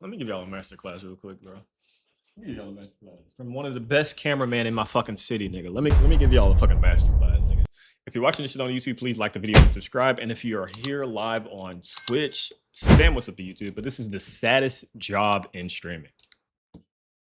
Let me give y'all a masterclass real quick, bro. Let me give y'all a masterclass from one of the best cameramen in my fucking city, nigga. Let me give y'all a fucking masterclass, nigga. If you're watching this shit on YouTube, please like the video and subscribe. And if you are here live on Twitch, spam what's up to YouTube. But this is the saddest job in streaming.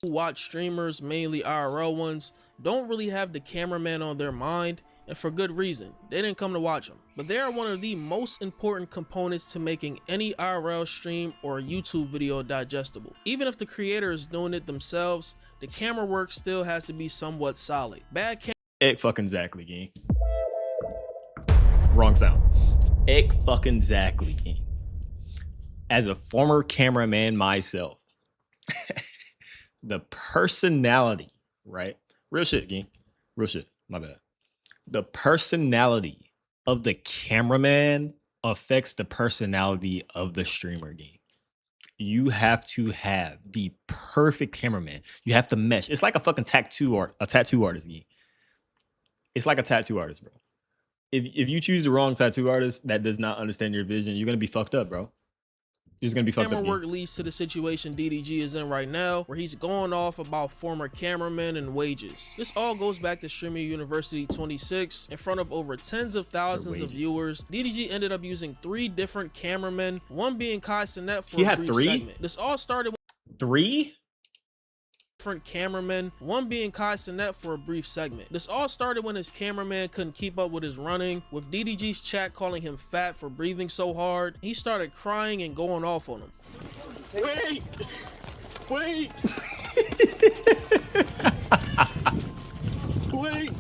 Who watch streamers, mainly IRL ones, don't really have the cameraman on their mind, and for good reason. They didn't come to watch them, but they are one of the most important components to making any IRL stream or YouTube video digestible. Even if the creator is doing it themselves, the camera work still has to be somewhat solid. Bad camera. Fucking exactly, gang. Wrong sound. Fucking exactly, gang. As a former cameraman myself, the personality, right? Real shit, gang. Real shit. My bad. The personality of the cameraman affects the personality of the streamer, gang. You have to have the perfect cameraman. You have to mesh. It's like a fucking tattoo artist, gang. It's like a tattoo artist, bro. If you choose the wrong tattoo artist that does not understand your vision, you're gonna be fucked up, bro. You're just gonna be fucked up. Camera work leads to the situation DDG is in right now, where he's going off about former cameramen and wages. This all goes back to Streaming University 26 in front of over tens of thousands of viewers. DDG ended up using 3 different cameramen, one being Kai Sinet for a brief segment. This all started with 3 different cameramen, one being Kai Sinet for a brief segment. This all started when his cameraman couldn't keep up with his running, with DDG's chat calling him fat for breathing so hard. He started crying and going off on him. Wait! Wait! Wait!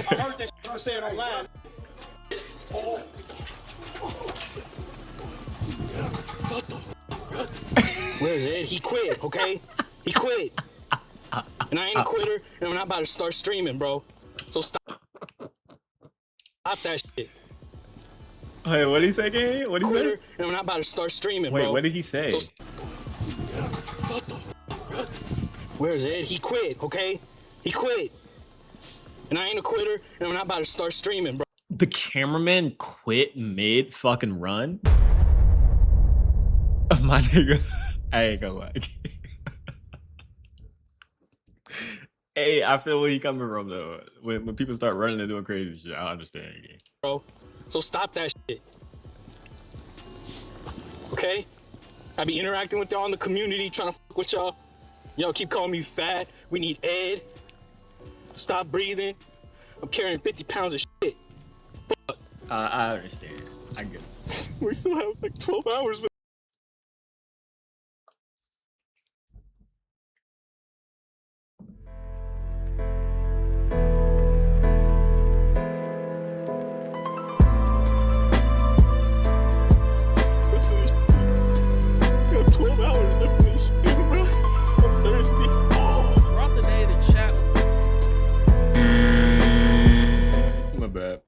I heard that shit you were saying on last. Oh. Where's Ed? He quit, okay? He quit. And I ain't a quitter, and I'm not about to start streaming, bro. So stop that shit. Hey, what did he say again? What did he say? And I'm not about to start streaming, Wait, bro. what did he say? So where's Ed? He quit, okay? He quit. And I ain't a quitter, and I'm not about to start streaming, bro. The cameraman quit mid fucking run? My nigga, I ain't gonna lie. Hey, I feel where he coming from though. When people start running and doing crazy shit, I understand. Bro, so stop that shit. Okay? I be interacting with y'all in the community, trying to fuck with y'all. Y'all keep calling me fat. We need Ed. Stop breathing. I'm carrying 50 pounds of shit. Fuck. I understand. I get it. We still have like 12 hours.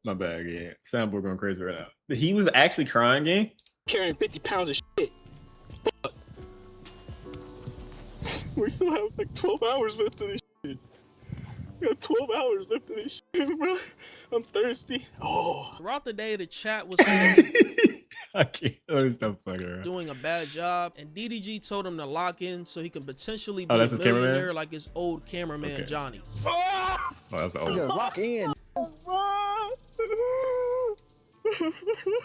My bad, yeah. Soundboard going crazy right now. He was actually crying, gang. Carrying 50 pounds of shit. Fuck. We still have like 12 hours left of this shit. We got 12 hours left of this shit, bro. I'm thirsty. Oh. Throughout the day, the chat was I can't. Let me stop fucking around. Doing a bad job, and DDG told him to lock in so he could potentially be a millionaire cameraman? like his old cameraman Johnny. Oh, that's old. Lock in.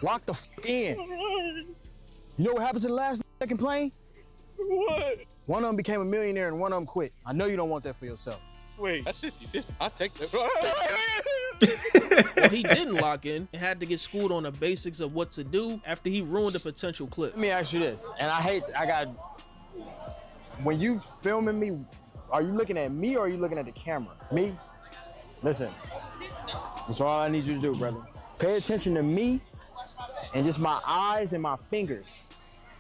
Lock the f in. You know what happened to the last second plane? What? One of them became a millionaire and one of them quit. I know you don't want that for yourself. Wait, that's 50. I'll take that. Well, he didn't lock in and had to get schooled on the basics of what to do after he ruined a potential clip. Let me ask you this, and when you filming me, are you looking at me or are you looking at the camera? Me? Listen, that's all I need you to do, brother. Pay attention to me and just my eyes and my fingers.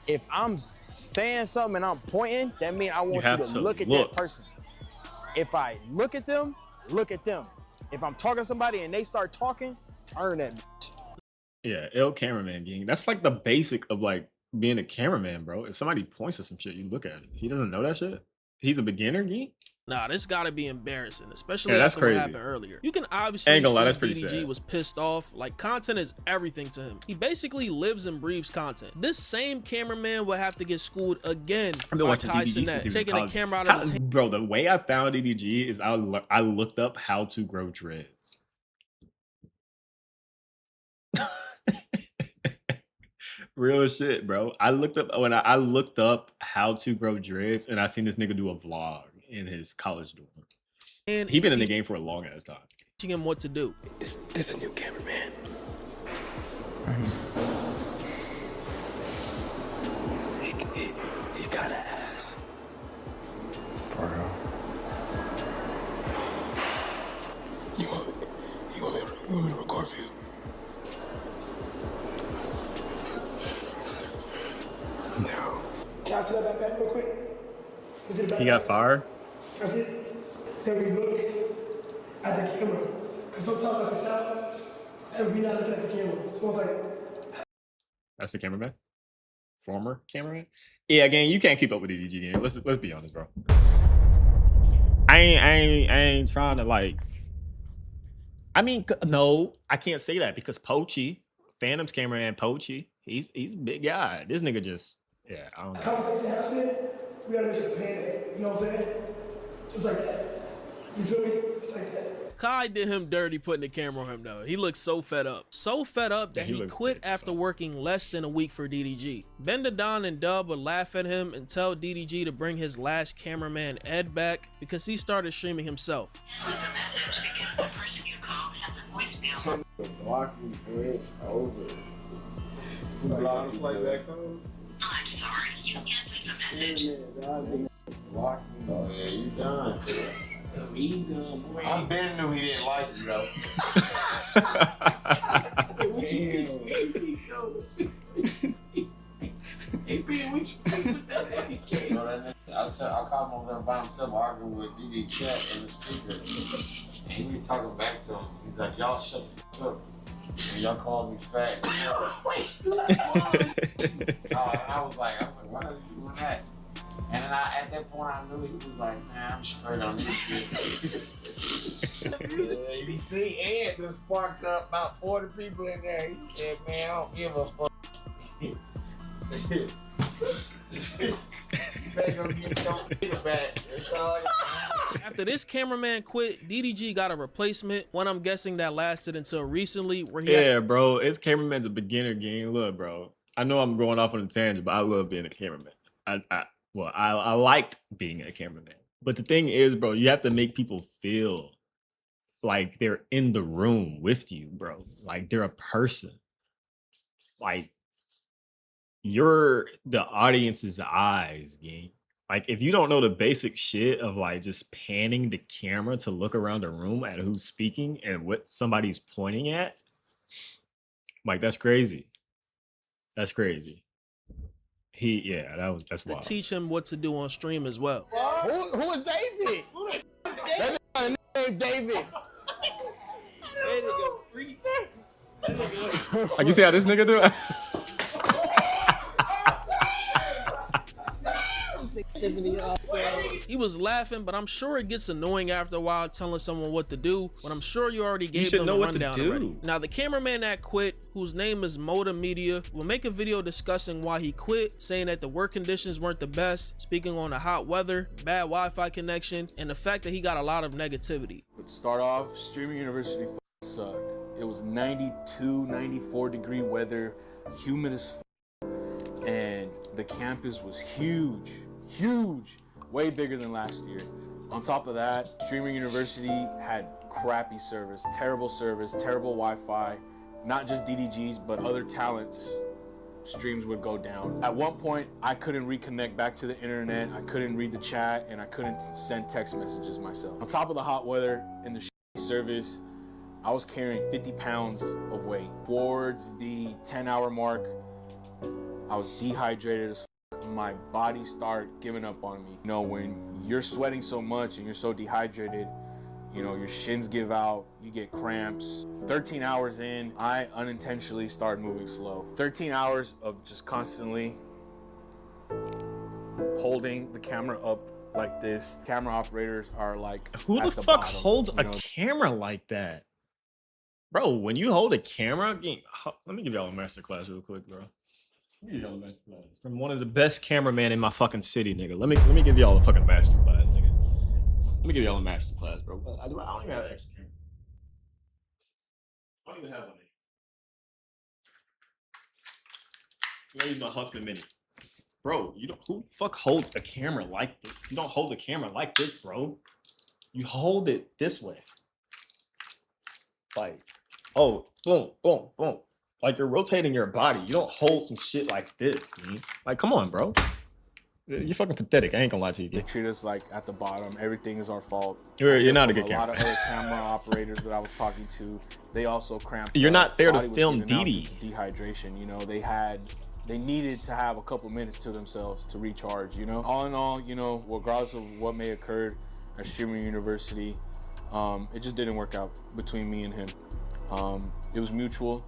If I'm saying something and I'm pointing, that means I want you to look at that person. If I look at them, look at them. If I'm talking to somebody and they start talking, turn that bitch. Yeah, cameraman gang. That's like the basic of like being a cameraman, bro. If somebody points at some shit, you look at it. He doesn't know that shit. He's a beginner gang. Nah, this gotta be embarrassing, especially Yeah, that's after what crazy. happened earlier. You can obviously Ain't gonna lie, see that's pretty DDG sad. was pissed off. Like, content is everything to him. He basically lives and breathes content. This same cameraman will have to get schooled again I've been by watching Kai DDG Cenat, since he was in taking the college. camera out of his hand. Bro, the way I found DDG is I looked up how to grow dreads. Real shit, bro. I looked up how to grow dreads, and I seen this nigga do a vlog in his college dorm. And He been in the game for a long ass time. teaching him what to do. There's a new cameraman. He got an ass. For real. You want me to record for you? No. Can I see that back real quick? Is it back? He got fired. Can I see it? Then we look at the camera. Because sometimes I can tell and we not looking at the camera. So it's like, That's the cameraman. Former cameraman. Yeah, gang, you can't keep up with DDG game. Let's be honest, bro. I ain't trying to like. I mean, no, I can't say that because Pochi, Phantom's cameraman Pochi, he's a big guy. This nigga just, yeah, I don't know. conversation happening, we gotta make sure to pay it. You know what I'm saying? Just like that. You feel me? Just like that. Kai did him dirty putting the camera on him though. He looked so fed up. So fed up that Yeah, he he looked quit pissed after off. working less than a week for DDG. Bender Don and Dub would laugh at him and tell DDG to bring his last cameraman Ed back because he started streaming himself. Leave a message because the person you called has a voicemail. Blocking Chris over. I'm sorry, you can't leave a message. Block me. Oh yeah, you done. He done, boy. I been knew he didn't like you though. Hey, man, what you with that Eddie? I caught him over there by himself arguing with DD Chat in the speaker. And he was talking back to him. He's like, y'all shut the fuck up. And y'all called me fat. And I was like, why are you doing that? And then at that point, I knew he was like, man, I'm straight on this shit. You see, Ed just sparked up about 40 people in there. He said, man, I don't give a fuck. You better go get your nigga back. That's all you After this cameraman quit, DDG got a replacement, one I'm guessing that lasted until recently where he had Yeah, bro. It's cameraman's a beginner game. Look, bro. I know I'm going off on a tangent, but I love being a cameraman. I liked being a cameraman. But the thing is, bro, you have to make people feel like they're in the room with you, bro. Like they're a person. Like you're the audience's eyes, gang. Like if you don't know the basic shit of like just panning the camera to look around the room at who's speaking and what somebody's pointing at, like that's crazy. That's crazy. That's to wild. teach him what to do on stream as well. Who is David? That nigga named David. Like you see how this nigga do it? He was laughing, but I'm sure it gets annoying after a while telling someone what to do, but I'm sure you already gave should them know a what to rundown do. already. Now, the cameraman that quit, whose name is Moda Media, will make a video discussing why he quit, saying that the work conditions weren't the best, speaking on the hot weather, bad Wi-Fi connection, and the fact that he got a lot of negativity. But start off, streaming university sucked. It was 92, 94 degree weather, humid as and the campus was huge, way bigger than last year. On top of that, streaming university had crappy service, terrible Wi-Fi, not just DDGs, but other talents. Streams would go down. At one point, I couldn't reconnect back to the internet, I couldn't read the chat, and I couldn't send text messages myself. On top of the hot weather and the service, I was carrying 50 pounds of weight. Towards the 10-hour mark, I was dehydrated as f. My body started giving up on me. You know, when you're sweating so much and you're so dehydrated, you know, your shins give out, you get cramps. 13 hours in, I unintentionally started moving slow. 13 hours of just constantly holding the camera up like this. Camera operators are like, Who the at fuck bottom, holds you a know? camera like that? Bro, when you hold a camera, let me give y'all a masterclass real quick, bro. Let me give y'all a masterclass from one of the best cameramen in my fucking city, nigga. Let me give y'all a fucking masterclass, nigga. Let me give y'all a masterclass, bro. I don't even have an extra camera. I don't even have one. I'm gonna use my Huntsman Mini. Bro, who the fuck holds a camera like this? You don't hold a camera like this, bro. You hold it this way. Like, oh, boom, boom, boom. Like you're rotating your body. You don't hold some shit like this, man. Like, come on, bro. You're fucking pathetic. I ain't gonna lie to you. They treat us like at the bottom. Everything is our fault. You're not a good A camera. lot of other camera operators that I was talking to, they also cramped. You're not there to Body was film giving out Didi. due to dehydration. You know, they needed to have a couple minutes to themselves to recharge. You know, all in all, you know, regardless of what may occur at Streamer University, it just didn't work out between me and him. It was mutual.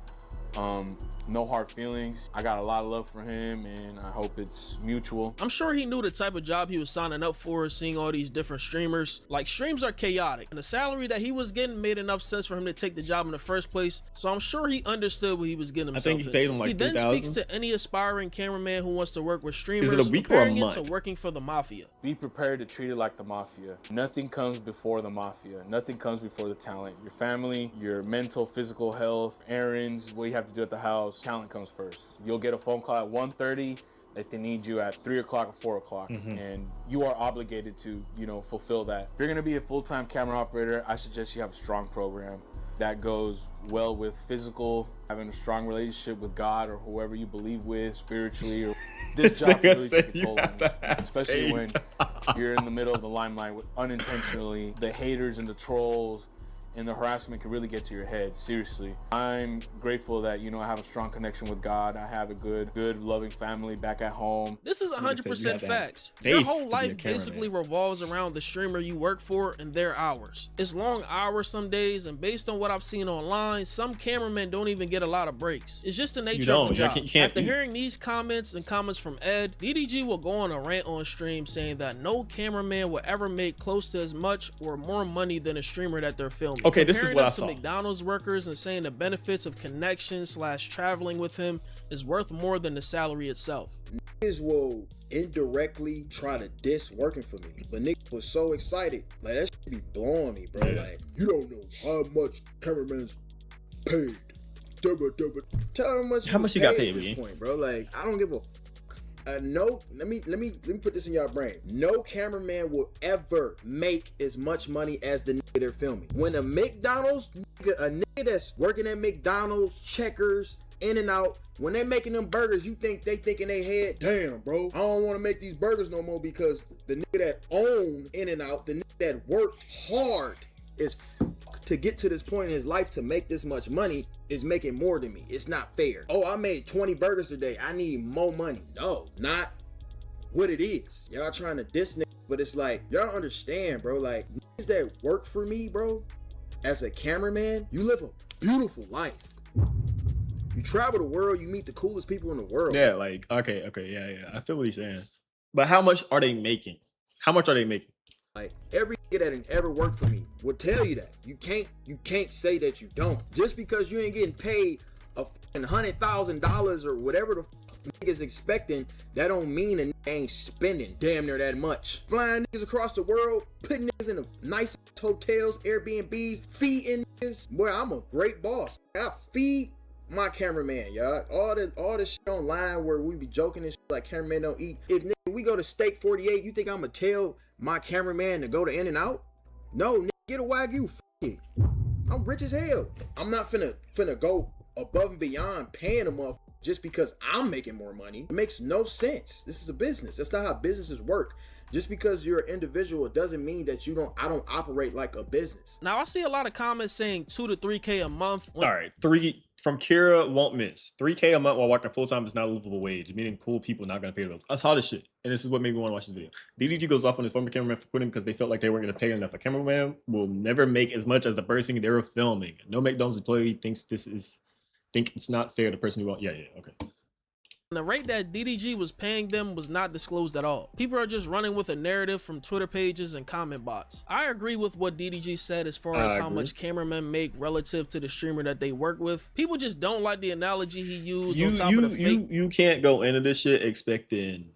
No hard feelings. I got a lot of love for him, and I hope it's mutual. I'm sure he knew the type of job he was signing up for, seeing all these different streamers. Like, streams are chaotic, and the salary that he was getting made enough sense for him to take the job in the first place, so I'm sure he understood what he was getting himself into. I think he paid him like He then $3,000. speaks to any aspiring cameraman who wants to work with streamers, Is it a week or a comparing it month? to working for the mafia. Be prepared to treat it like the mafia. Nothing comes before the mafia. Nothing comes before the talent. Your family, your mental, physical health, errands, what you have to do at the house, talent comes first. You'll get a phone call at 1:30 that they need you at 3 o'clock or 4 o'clock, and you are obligated to, you know, fulfill that. If you're gonna be a full-time camera operator, I suggest you have a strong program that goes well with physical, having a strong relationship with God or whoever you believe with spiritually. Or this job can really take a toll on you, especially when you're in the middle of the limelight with unintentionally. The haters and the trolls and the harassment can really get to your head, seriously. I'm grateful that, you know, I have a strong connection with God. I have a good, loving family back at home. This is 100% facts. faith Your to whole be a life cameraman. basically revolves around the streamer you work for and their hours. It's long hours some days, and based on what I've seen online, some cameramen don't even get a lot of breaks. It's just the nature of the job. You can't After eat. hearing these comments and comments from Ed, DDG will go on a rant on stream saying that no cameraman will ever make close to as much or more money than a streamer that they're filming. Okay, this is Comparing what them I to saw. McDonald's workers and saying the benefits of connection / traveling with him is worth more than the salary itself. Niggas will indirectly try to diss working for me, but niggas was so excited. Like, that shit be blowing me, bro. Yeah. Like, you don't know how much cameraman's paid. Tell him How much you got paid, at this B? point, bro. Like, I don't give a no. Let me put this in y'all brain. No cameraman will ever make as much money as the nigga they're filming. When a McDonald's nigga, a nigga that's working at McDonald's, Checkers, In-N-Out, when they're making them burgers, you think they think in their head, damn, bro, I don't want to make these burgers no more, because the nigga that own In-N-Out, the nigga that worked hard is to get to this point in his life to make this much money is making more than me. It's not fair. Oh, I made 20 burgers today, I need more money. No, not what it is. Y'all trying to diss niggas, but it's like, y'all understand, bro. Like, niggas that work for me, bro, as a cameraman, you live a beautiful life. You travel the world, you meet the coolest people in the world. Yeah, like, okay, yeah. I feel what he's saying. But how much are they making? How much are they making? Like, every nigga that ever worked for me will tell you that. You can't say that you don't. Just because you ain't getting paid a fucking $100,000 or whatever the fuck niggas expecting, that don't mean a nigga ain't spending damn near that much. Flying niggas across the world, putting niggas in the nice hotels, Airbnbs, feeding niggas. Boy, I'm a great boss. I feed my cameraman, y'all. All this shit online where we be joking and shit like cameraman don't eat. If nigga, we go to Steak 48, you think I'ma tell my cameraman to go to In-N-Out? No, nigga, get a Wagyu. F it. I'm rich as hell. I'm not finna go above and beyond paying them off just because I'm making more money. It makes no sense. This is a business. That's not how businesses work. Just because you're an individual doesn't mean that I don't operate like a business. Now, I see a lot of comments saying 2 to 3K a month. All right, 3 from Kira won't miss. 3K a month while working full time is not a livable wage, meaning cool people not gonna pay the bills. I saw this shit, and this is what made me want to watch this video. DDG goes off on his former cameraman for quitting because they felt like they weren't gonna pay enough. A cameraman will never make as much as the person they were filming. No McDonald's employee think it's not fair. The person who won't. Yeah, okay. The rate that DDG was paying them was not disclosed at all. People are just running with a narrative from Twitter pages and comment bots. I agree with what DDG said as far as how much cameramen make relative to the streamer that they work with. People just don't like the analogy he used on top of the fake. You can't go into this shit expecting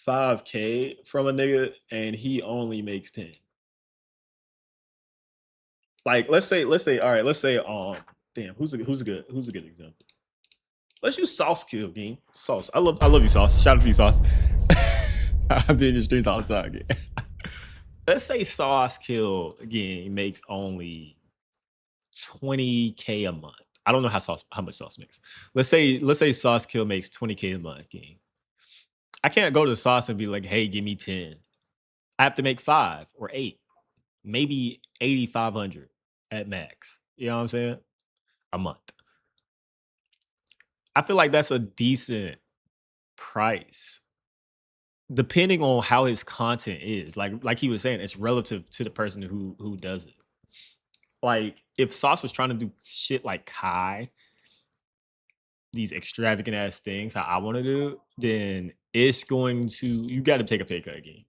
5K from a nigga and he only makes 10. Like let's say all right, let's say damn, who's a good example? Let's use Sauce Kill game. Sauce. I love you, Sauce. Shout out to you, Sauce. I be in your streets all the time. Again. Let's say Sauce Kill game makes only 20K a month. I don't know how much Sauce makes. Let's say Sauce Kill makes 20K a month game. I can't go to Sauce and be like, hey, give me 10. I have to make 5 or 8, maybe 8,500 at max. You know what I'm saying? A month. I feel like that's a decent price, depending on how his content is. Like he was saying, it's relative to the person who does it. Like if Sauce was trying to do shit like Kai, these extravagant ass things, how I want to do, then it's going to, you got to take a pay cut again.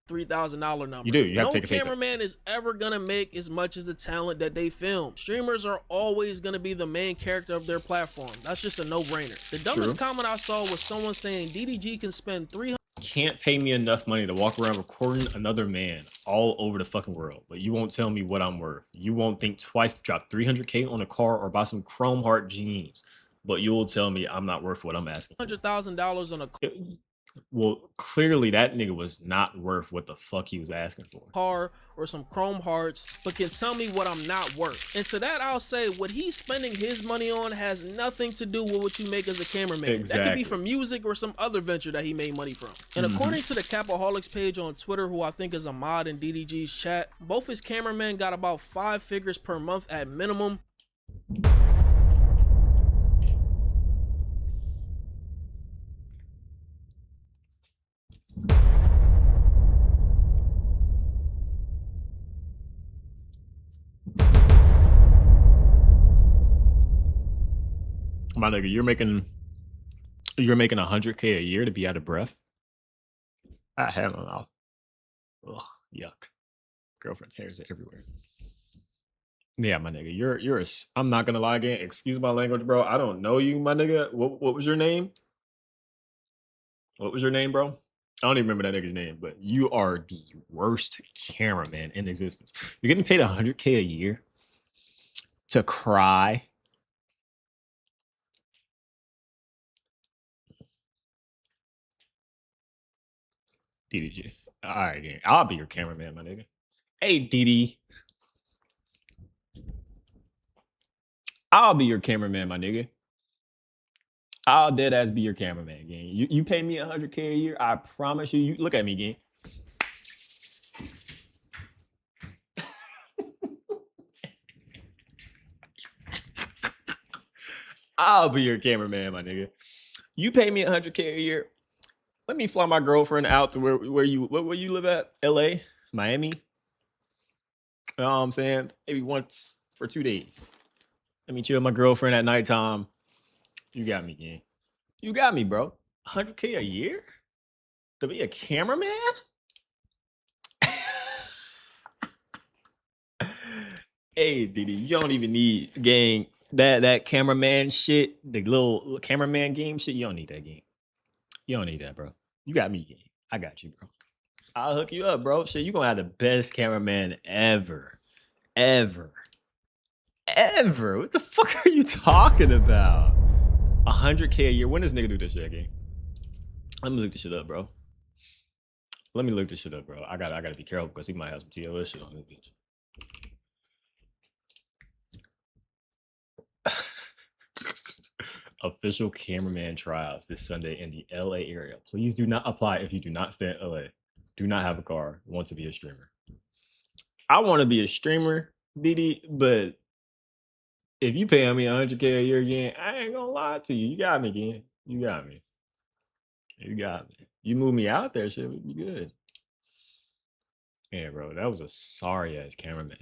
$3,000 number. You do. You have to take a pay cut. No cameraman is ever gonna make as much as the talent that they film. Streamers are always gonna be the main character of their platform. That's just a no-brainer. The dumbest comment I saw was someone saying DDG can spend $300. Can't pay me enough money to walk around recording another man all over the fucking world, but you won't tell me what I'm worth. You won't think twice to drop 300K on a car or buy some chrome heart jeans, but you'll tell me I'm not worth what I'm asking for. $100,000 on a Well, clearly that nigga was not worth what the fuck he was asking for. Car or some chrome hearts, but can tell me what I'm not worth. And to that I'll say, what he's spending his money on has nothing to do with what you make as a cameraman. Exactly. That could be from music or some other venture that he made money from. And according to the Capaholics page on Twitter, who I think is a mod in DDG's chat, both his cameramen got about 5 figures per month at minimum. My nigga, you're making 100K a year to be out of breath. I have no mouth. Ugh, yuck. Girlfriend's hairs are everywhere. Yeah, my nigga, you're a. I'm not gonna lie again. Excuse my language, bro. I don't know you, my nigga. What was your name? What was your name, bro? I don't even remember that nigga's name, but you are the worst cameraman in existence. You're getting paid 100K a year to cry. DDG. All right, gang. I'll be your cameraman, my nigga. Hey, DD. I'll be your cameraman, my nigga. I'll dead ass be your cameraman, gang. You pay me 100K a year, I promise you. You look at me, gang. I'll be your cameraman, my nigga. You pay me 100K a year. Let me fly my girlfriend out to where you live at? LA? Miami? You know what I'm saying? Maybe once for 2 days. Let me chill with my girlfriend at nighttime. You got me, gang. You got me, bro. 100K a year? To be a cameraman? Hey, Diddy, you don't even need, gang, that cameraman shit, the little cameraman game shit. You don't need that game. You don't need that, bro. You got me, gang. I got you, bro. I'll hook you up, bro. Shit, you gonna have the best cameraman ever. Ever. What the fuck are you talking about? 100K a year. When does nigga do this shit, gang? Let me look this shit up, bro. I gotta be careful because he might have some TOS shit on this bitch. Official cameraman trials this Sunday in the LA area. Please do not apply if you do not stay in LA. Do not have a car. Want to be a streamer. I want to be a streamer, DD, but if you paying me 100K a year again, I ain't gonna lie to you. You got me, again. You got me. You move me out there, shit would be good. Yeah, bro, that was a sorry ass cameraman.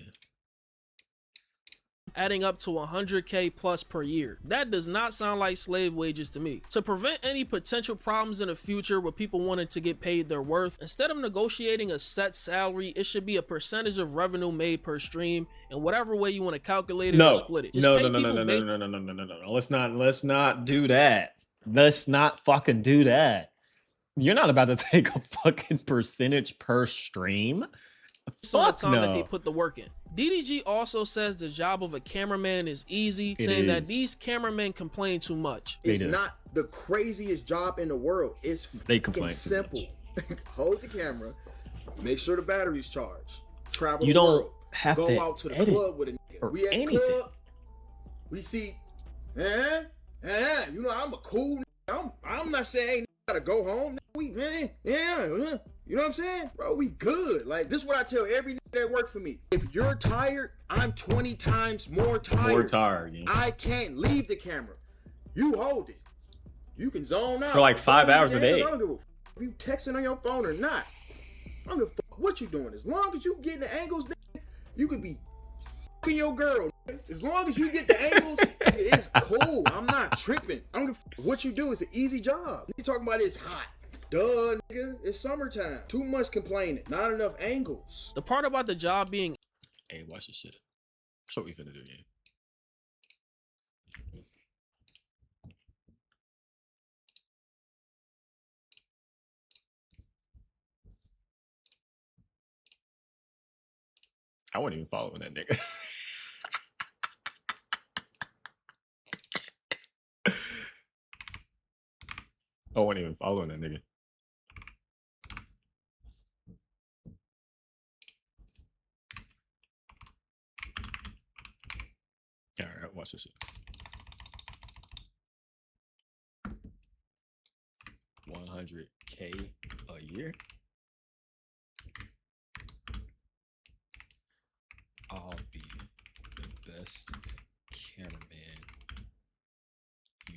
adding up to 100K plus per year. That does not sound like slave wages to me. To prevent any potential problems in the future with people wanting to get paid their worth, instead of negotiating a set salary, it should be a percentage of revenue made per stream, and whatever way you want to calculate it or split it. Just No. pay people Let's not do that. Let's not fucking do that. You're not about to take a fucking percentage per stream. based on the time that they put the work in. DDG also says the job of a cameraman is easy, saying that these cameramen complain too much. It's not the craziest job in the world. It's fucking simple. Hold the camera, make sure the battery's charged, travel you the don't world, have go to out to the edit club with a nigga. or We at the anything. club, we see, you know, I'm a cool nigga. I'm not saying gotta go home. We, you know what I'm saying? Bro, we good. Like, this is what I tell every nigga that work for me. If you're tired, I'm 20 times more tired. More tired. Yeah. I can't leave the camera. You hold it. You can zone out. For like 5 hours a day. I don't give a f if you texting on your phone or not. I don't give a f what you doing. As long as you getting the angles, nigga, you could be f***ing your girl. Nigga. As long as you get the angles, it's cool. I'm not tripping. I don't give a f what you do. It's an easy job. You talking about it's hot. Duh, nigga. It's summertime. Too much complaining. Not enough angles. The part about the job being... Hey, watch this shit. That's what we finna do again. I wasn't even following that nigga. I wasn't even following that nigga. All right, watch this shit. 100K a year. I'll be the best cameraman you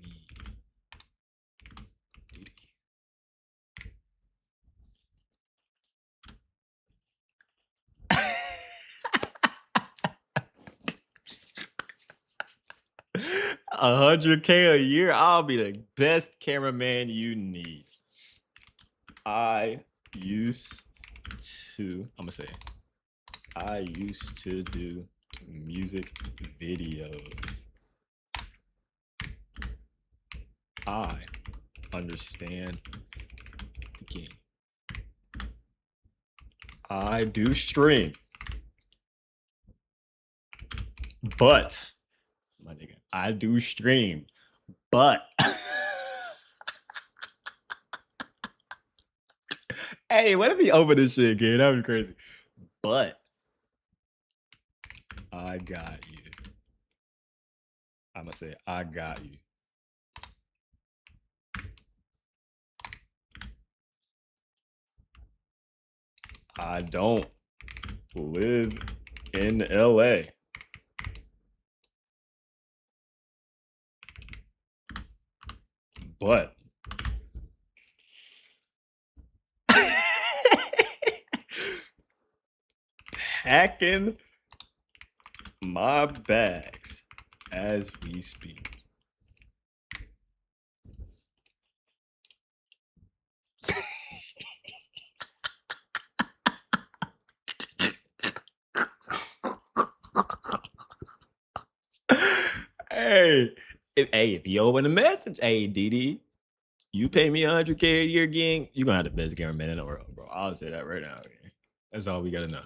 need. 100K a year. I'll be the best cameraman you need. I used to do music videos. I understand the game. I do stream. But, my nigga, I do stream. But, hey, what if he open this shit again? That would be crazy. But, I got you. I'm gonna say, I got you. I don't live in LA. But packing my bags as we speak. If you open a message, hey DD, you pay me 100K a year, gang, you gonna have the best cameraman in the world, bro. I'll say that right now. Gang. That's all we gotta know.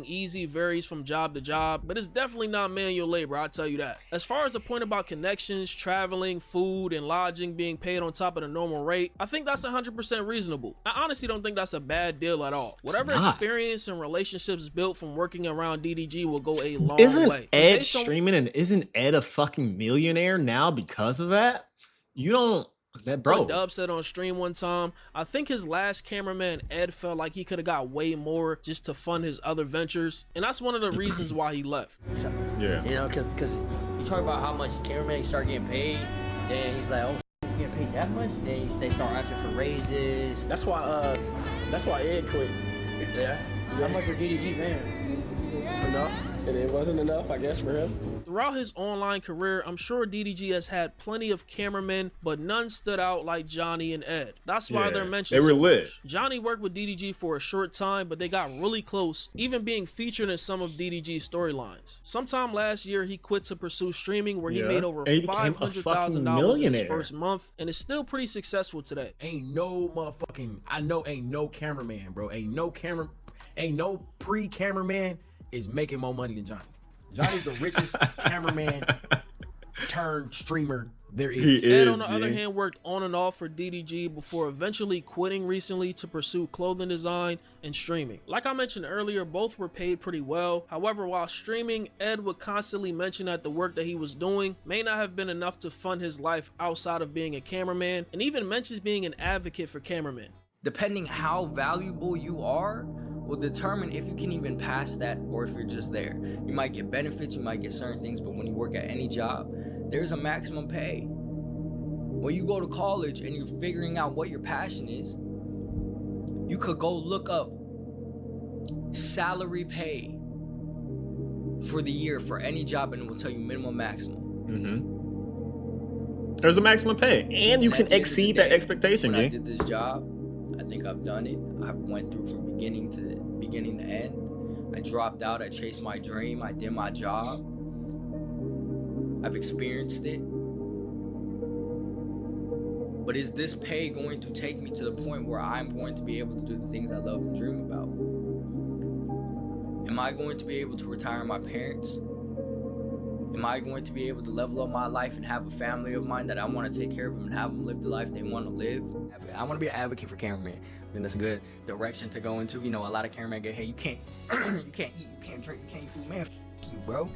Easy varies from job to job, but it's definitely not manual labor, I'll tell you that. As far as the point about connections, traveling, food, and lodging being paid on top of the normal rate, I think that's 100% reasonable. I honestly don't think that's a bad deal at all. Whatever experience and relationships built from working around DDG will go a long way. Isn't Ed streaming, and isn't Ed a fucking millionaire now because of that? You don't... That bro. What Dub said on stream one time, I think his last cameraman Ed felt like he could have got way more just to fund his other ventures, and that's one of the reasons why he left. Yeah. You know, because you talk about how much cameramen start getting paid, then he's like, oh, you get paid that much? Then they start asking for raises. That's why Ed quit. Yeah. How much for DDG, man? enough, and it wasn't enough, I guess, for him. Throughout his online career, I'm sure DDG has had plenty of cameramen, but none stood out like Johnny and Ed. That's why they're mentioned. They were so lit. much. Johnny worked with DDG for a short time, but they got really close, even being featured in some of DDG's storylines. Sometime last year, he quit to pursue streaming, where he made over $500,000 in his first month, and is still pretty successful today. Ain't no motherfucking, I know ain't no cameraman, bro. Ain't no pre-cameraman is making more money than Johnny. Johnny's the richest cameraman turned streamer there is. Ed, on the other hand, worked on and off for DDG before eventually quitting recently to pursue clothing design and streaming. Like I mentioned earlier, both were paid pretty well. However, while streaming, Ed would constantly mention that the work that he was doing may not have been enough to fund his life outside of being a cameraman, and even mentions being an advocate for cameramen. Depending how valuable you are will determine if you can even pass that or if you're just there. You might get benefits, you might get certain things, but when you work at any job, there's a maximum pay. When you go to college and you're figuring out what your passion is, you could go look up salary pay for the year for any job and it will tell you minimum, maximum. There's a maximum pay, and you can exceed that expectation. When I did this job, I think I've done it. I went through from beginning to end. I dropped out. I chased my dream. I did my job. I've experienced it. But is this pay going to take me to the point where I'm going to be able to do the things I love and dream about? Am I going to be able to retire my parents? Am I going to be able to level up my life and have a family of mine that I want to take care of them and have them live the life they want to live? I want to be an advocate for cameramen. I think that's a good direction to go into. You know, a lot of cameramen get, hey, you can't you can't eat, you can't drink, you can't eat food. Man, f you, bro.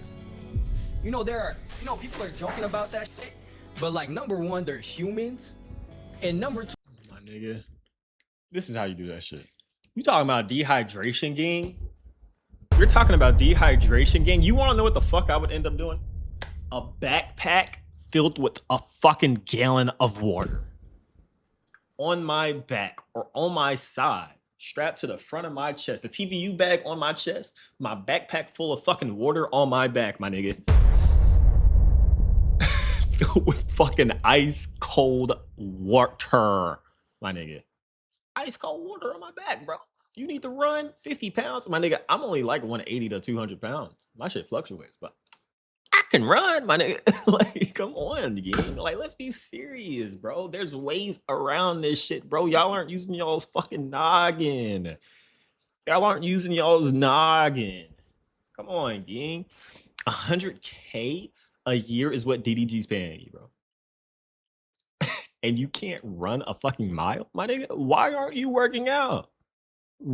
You know, people are joking about that shit, but like, number one, they're humans, and number two, my nigga, this is how you do that shit. You talking about dehydration, gang? You're talking about dehydration, gang? You want to know what the fuck I would end up doing? A backpack filled with a fucking gallon of water on my back or on my side, strapped to the front of my chest, the TVU bag on my chest, my backpack full of fucking water on my back, my nigga. Filled with fucking ice cold water, my nigga. Ice cold water on my back, bro. You need to run 50 pounds. My nigga, I'm only like 180 to 200 pounds. My shit fluctuates, but I can run, my nigga. Like, come on, gang. Like, let's be serious, bro. There's ways around this shit, bro. Y'all aren't using y'all's fucking noggin. Y'all aren't using y'all's noggin. Come on, gang. 100K a year is what DDG's paying you, bro. And you can't run a fucking mile, my nigga? Why aren't you working out?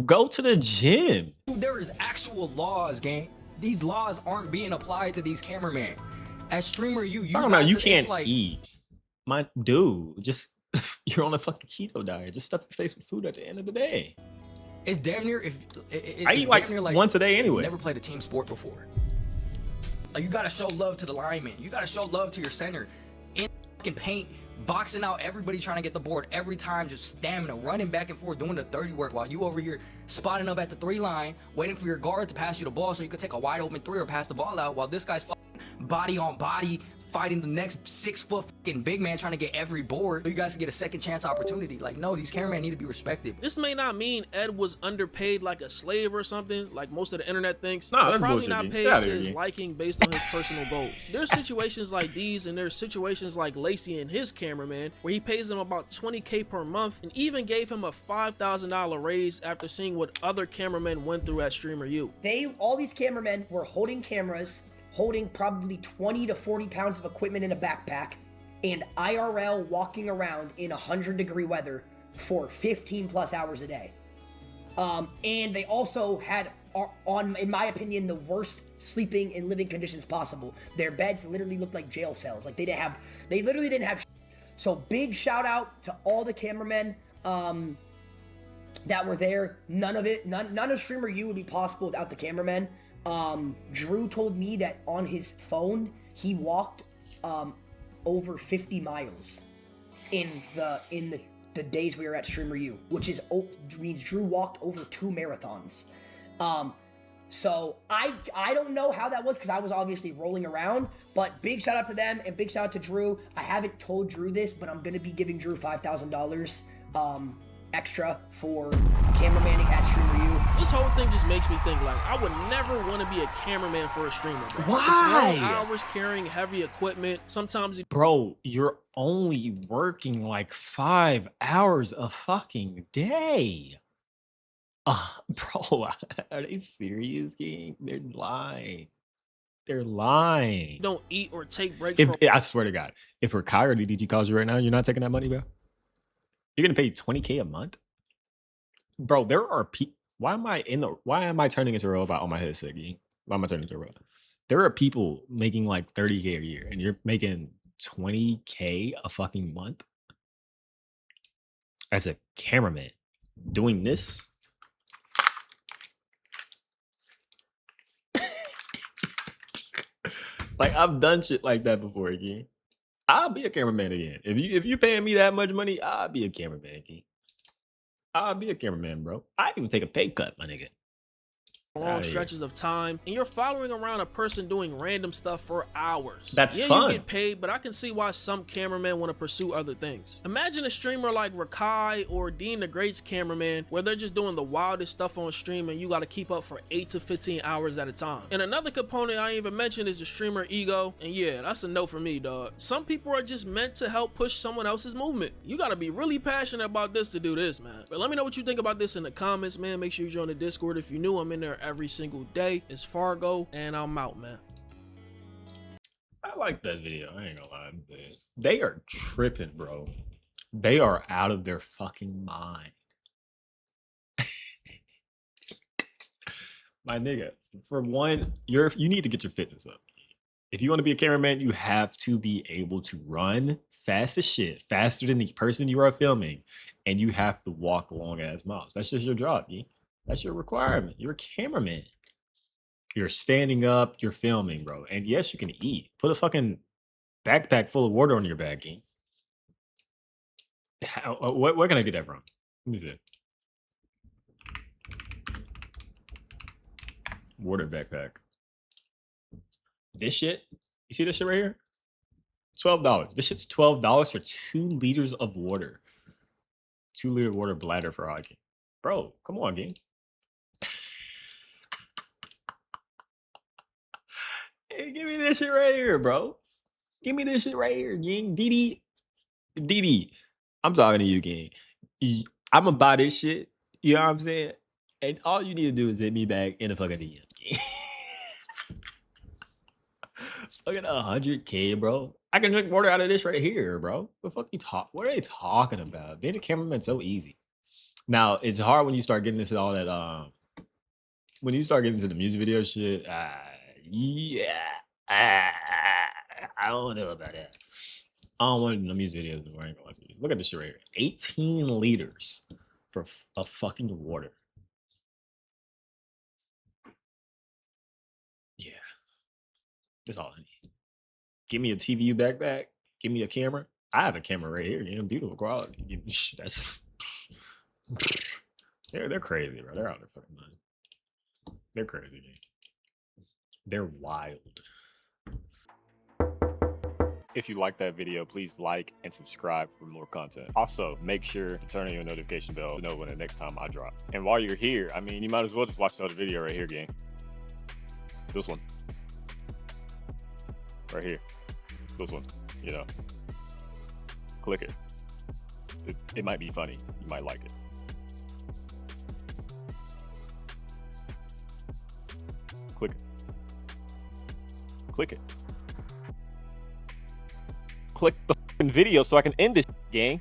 Go to the gym. There is actual laws, gang. These laws aren't being applied to these cameramen. As streamer, you talking about you can't eat. My dude, just you're on a fucking keto diet. Just stuff your face with food at the end of the day. It's damn near I eat like once a day anyway. Never played a team sport before. Like, you gotta show love to the lineman. You gotta show love to your center. In fucking paint, boxing out everybody trying to get the board every time, just stamina, running back and forth, doing the dirty work while you over here spotting up at the 3 line, waiting for your guard to pass you the ball so you can take a wide open 3 or pass the ball out, while this guy's fucking body on body fighting the next 6-foot fucking big man trying to get every board so you guys can get a second chance opportunity. Like, no, these cameramen need to be respected. This may not mean Ed was underpaid like a slave or something, like most of the internet thinks. Nah, that's probably bullshit, not dude. paid Get to outta his here, liking based on his personal goals. There's situations like these, and there's situations like Lacey and his cameraman, where he pays him about $20K per month and even gave him a $5,000 raise after seeing what other cameramen went through at Streamer U. All these cameramen were holding cameras, holding probably 20 to 40 pounds of equipment in a backpack, and IRL walking around in 100-degree weather for 15 plus hours a day. And they also had, in my opinion, the worst sleeping and living conditions possible. Their beds literally looked like jail cells. Like, they literally didn't have. So big shout out to all the cameramen that were there. None of Streamer U would be possible without the cameramen. Drew told me that on his phone he walked over 50 miles in the days we were at Streamer U, which means Drew walked over 2 marathons. So I don't know how that was because I was obviously rolling around, but big shout out to them and big shout out to Drew. I haven't told Drew this, but I'm gonna be giving Drew $5,000 extra for cameramaning at StreamerU. This whole thing just makes me think like I would never want to be a cameraman for a streamer, bro. Why? It's long hours carrying heavy equipment. Sometimes Bro, you're only working like 5 hours a fucking day. Bro, are they serious, gang? They're lying. They're lying. you don't eat or take breaks If from I swear to God, if Rakai or DDG calls you right now, you're not taking that money, bro. You're gonna pay $20K a month, bro. There are people. Why am I turning into a robot on my headset? Gang? Why am I turning into a robot? There are people making like 30K a year, and you're making 20K a fucking month as a cameraman doing this. Like I've done shit like that before again. I'll be a cameraman again. If you paying me that much money, I'll be a cameraman again. I'll be a cameraman, bro. I even take a pay cut, my nigga. long stretches of time, and you're following around a person doing random stuff for hours. That's yeah, fun. You get paid, but I can see why some cameramen want to pursue other things. Imagine a streamer like Rakai or Dean the Great's cameraman, where they're just doing the wildest stuff on stream and you got to keep up for 8 to 15 hours at a time. And another component I ain't even mentioned is the streamer ego, and yeah, that's a no for me, dog. Some people are just meant to help push someone else's movement. You got to be really passionate about this to do this, man. But let me know what you think about this in the comments, man. Make sure you join the Discord if you're new. I'm in there every single day. It's Fargo, and I'm out, man. I like that video. I ain't gonna lie. But they are tripping, bro. They are out of their fucking mind. My nigga, for one, you need to get your fitness up. If you want to be a cameraman, you have to be able to run fast as shit, faster than the person you are filming, and you have to walk long ass miles. That's just your job, G. That's your requirement. You're a cameraman. You're standing up, you're filming, bro. And yes, you can eat. Put a fucking backpack full of water on your back, G. Where can I get that from? Let me see. Water backpack. This shit, you see this shit right here? $12. This shit's $12 for 2 liters of water. 2-liter water bladder for hiking. Bro, come on, gang. Hey, give me this shit right here, bro. Give me this shit right here, gang. DD, I'm talking to you, gang. I'm gonna buy this shit. You know what I'm saying? And all you need to do is hit me back in the fucking DM, gang. Look at 100K, bro. I can drink water out of this right here, bro. What are they talking about? Being a cameraman so easy. Now it's hard when you start getting into all that. When you start getting into the music video shit, yeah, I don't know about that. I don't want no music videos anymore. I ain't gonna lie to you. Look at this shit right here. 18 liters for of fucking water. Yeah, that's all I need. Give me a TVU backpack. Give me a camera. I have a camera right here. You know, beautiful quality. That's they're crazy, bro. They're out of their fucking mind. They're crazy, man. They're wild. If you like that video, please like and subscribe for more content. Also, make sure to turn on your notification bell to know when the next time I drop. And while you're here, I mean, you might as well just watch the other video right here, gang. This one. Right here. This one, you know. Click it. It might be funny. You might like it. Click it. Click it. Click the fucking video so I can end this, gang.